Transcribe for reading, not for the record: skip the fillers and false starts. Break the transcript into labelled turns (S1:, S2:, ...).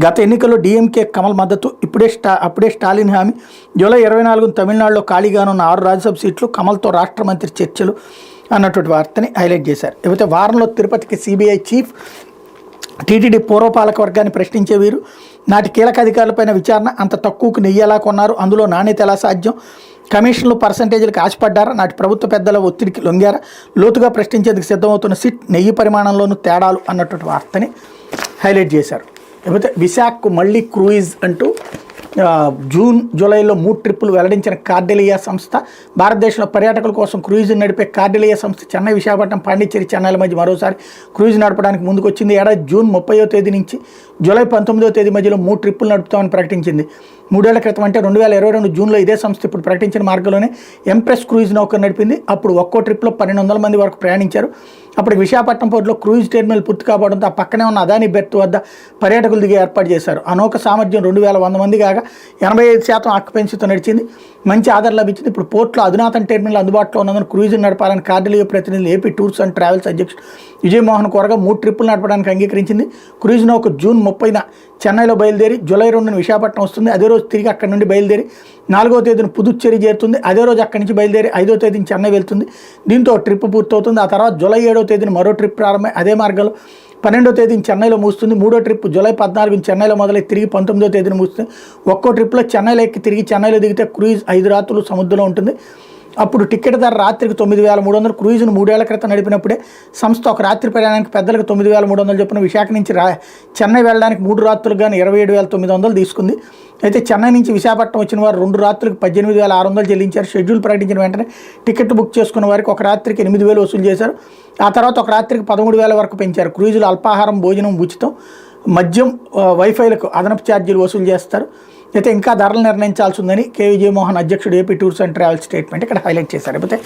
S1: గత ఎన్నికల్లో డీఎంకే కమల్ మద్దతు, అప్పుడే స్టాలిన్ హామీ. జూలై 24న తమిళనాడులో ఖాళీగానున్న ఉన్న 6 రాజ్యసభ సీట్లు, కమల్తో రాష్ట్ర మంత్రి చర్చలు అన్నటువంటి వార్తని హైలైట్ చేశారు. లేకపోతే వారంలో తిరుపతికి సిబిఐ చీఫ్, టీటీడీ పూర్వపాలక వర్గాన్ని ప్రశ్నించే వీరు, నాటి కీలక అధికారులపైన విచారణ, అంత తక్కువకు నెయ్యి ఎలా కొన్నారు, అందులో నాణ్యత ఎలా సాధ్యం, కమిషన్లు పర్సంటేజీలకు ఆశపడ్డారా, నాటి ప్రభుత్వ పెద్దల ఒత్తిడికి లొంగారా, లోతుగా ప్రశ్నించేందుకు సిద్ధమవుతున్న సిట్, నెయ్యి పరిమాణంలోనూ తేడాలు అన్నటువంటి వార్తని హైలైట్ చేశారు. లేకపోతే విశాఖకు మళ్ళీ క్రూయిజ్ అంటూ జూలైలో 3 ట్రిప్పులు వెల్లడించిన కార్డెలియా సంస్థ. భారతదేశంలో పర్యాటకుల కోసం క్రూయిజ్ నడిపే కార్డెలియా సంస్థ చెన్నై, విశాఖపట్నం, పాండిచ్చేరి, చెన్నైల మధ్య మరోసారి క్రూయిజ్ నడపడానికి ముందుకొచ్చింది. ఏడాది జూన్ 30వ తేదీ నుంచి జూలై 19వ తేదీ మధ్యలో 3 ట్రిప్పులు నడుపుతామని ప్రకటించింది. 3 ఏళ్ల క్రితం అంటే 2022 జూన్లో ఇదే సంస్థ ఇప్పుడు ప్రకటించిన మార్గంలోనే ఎంప్రెస్ క్రూయిజ్ నౌకను నడిపింది. అప్పుడు ఒక్కో ట్రిప్లో 1200 మంది వరకు ప్రయాణించారు. అప్పుడు విశాఖపట్నం పోర్టులో క్రూయిజ్ టెర్మినల్ పూర్తి కావడంతో ఆ పక్కనే ఉన్న అదాని బెర్త్ వద్ద పర్యాటకులు దిగే ఏర్పాటు చేశారు. ఆ నౌక సామర్థ్యం 2100 మంది కాగా 85% ఆక్యుపెన్సీతో నడిచింది. మంచి ఆదరణ లభించింది. ఇప్పుడు పోర్టులో అధునాతన టెర్మినల్ అందుబాటులో ఉన్నందున క్రూయిజ్ నడపాలని కార్డెలియా ప్రతినిధులు ఏపీ టూర్స్ అండ్ ట్రావెల్స్ అధ్యక్షుడు విజయమోహన్ కోరగా 3 ట్రిప్పులు నడపడానికి అంగీకరించింది. క్రూయిజ్ నౌక జూన్ 30న చెన్నైలో బయలుదేరి జూలై 2న విశాఖపట్నం వస్తుంది. అదే రోజు తిరిగి అక్కడి నుండి బయలుదేరి 4వ తేదీన పుదుచ్చేరి చేరుతుంది. అదే రోజు అక్కడి నుంచి బయలుదేరి 5వ తేదీన చెన్నై వెళ్తుంది. దీంతో ట్రిప్ పూర్తవుతుంది. ఆ తర్వాత జూలై 7వ తేదీన మరో ట్రిప్ ప్రారంభమై అదే మార్గంలో 12వ తేదీన చెన్నైలో ముగుస్తుంది. 3వ ట్రిప్ జూలై 14న చెన్నైలో మొదలై తిరిగి 19వ తేదీన ముగుస్తుంది. ఒక్కో ట్రిప్లో చెన్నైలో ఎక్కి తిరిగి చెన్నైలో దిగితే క్రూయిజ్ 5 రాత్రులు సముద్రంలో ఉంటుంది. అప్పుడు టికెట్ ధర రాత్రికి 9300. క్రూయిజ్ను 3 ఏళ్ల క్రితం నడిపినప్పుడే సంస్థ ఒక రాత్రి ప్రయాణానికి పెద్దలకు 9300 చొప్పున విశాఖ నుంచి చెన్నై వెళ్ళడానికి 3 రాత్రులకు గాను 27900 తీసుకుంది. అయితే చెన్నై నుంచి విశాఖపట్నం వచ్చిన వారు 2 రాత్రులకు 18600 చెల్లించారు. షెడ్యూల్ ప్రకటించిన వెంటనే టికెట్ బుక్ చేసుకున్న వారికి ఒక రాత్రికి 8000 వసూలు చేశారు. ఆ తర్వాత ఒక రాత్రికి 13000 వరకు పెంచారు. క్రూయిజులు అల్పాహారం, భోజనం ఉచితం, మద్యం, వైఫైలకు అదనపు ఛార్జీలు వసూలు చేస్తారు. అయితే ఇంకా ధరలు నిర్ణయించాల్సి ఉందని కే విజయమోహన్ అధ్యక్షుడు AP tours and travels statement ఇక్కడ హైలైట్ చేశారు. లేకపోతే